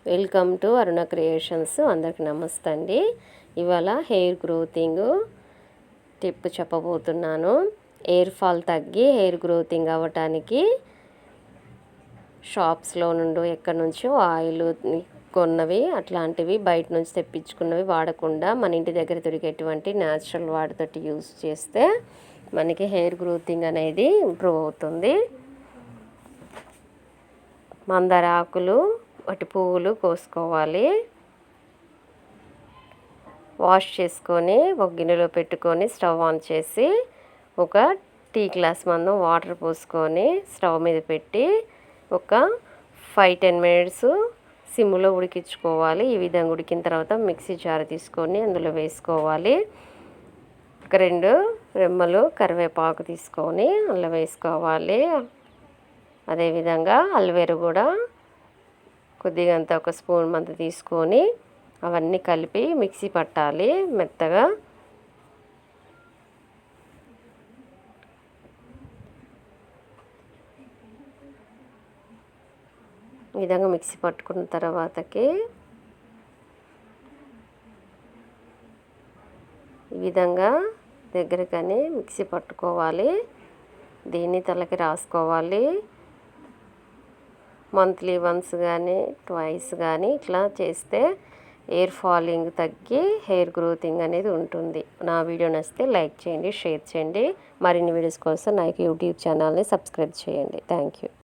Welcome to Aruna creations. అందరికి నమస్తే అండి. ఇవాళ హెయిర్ గ్రోతింగ్ టిప్ చెప్పబోతున్నాను. హెయిర్ ఫాల్ తగ్గి హెయిర్ గ్రోతింగ్ అవ్వటానికి షాప్స్లో నుండి ఎక్కడి నుంచో ఆయిల్ కొన్నవి అట్లాంటివి బయట నుంచి తెప్పించుకున్నవి వాడకుండా మన ఇంటి దగ్గర దొరికేటువంటి న్యాచురల్ వాటితోటి యూజ్ చేస్తే మనకి హెయిర్ గ్రోతింగ్ అనేది ఇంప్రూవ్ అవుతుంది. మందార ఆకులు, వాటి పువ్వులు కోసుకోవాలి. వాష్ చేసుకొని ఒక గిన్నెలో పెట్టుకొని స్టవ్ ఆన్ చేసి ఒక టీ గ్లాస్ మందం వాటర్ పోసుకొని స్టవ్ మీద పెట్టి ఒక 5-10 మినిట్స్ సిమ్లో ఉడికించుకోవాలి. ఈ విధంగా ఉడికిన తర్వాత మిక్సీ జార్ తీసుకొని అందులో వేసుకోవాలి. ఒక 2 రెమ్మలు కరివేపాకు తీసుకొని అందులో వేసుకోవాలి. అదేవిధంగా అల్వేరు కూడా కొద్దిగా అంత ఒక స్పూన్ మంత తీసుకొని అవన్నీ కలిపి మిక్సీ పట్టాలి మెత్తగా. ఈ విధంగా మిక్సీ పట్టుకున్న తర్వాతకి ఈ విధంగా దగ్గరకని మిక్సీ పట్టుకోవాలి. దీన్ని తలకి రాసుకోవాలి. మంత్లీ వన్స్ కానీ ట్వైస్ కానీ ఇట్లా చేస్తే హెయిర్ ఫాలింగ్ తగ్గి హెయిర్ గ్రోతింగ్ అనేది ఉంటుంది. నా వీడియో నచ్చితే లైక్ చేయండి, షేర్ చేయండి. మరిన్ని వీడియోస్ కోసం నా యూట్యూబ్ ఛానల్ని సబ్స్క్రైబ్ చేయండి. Thank you.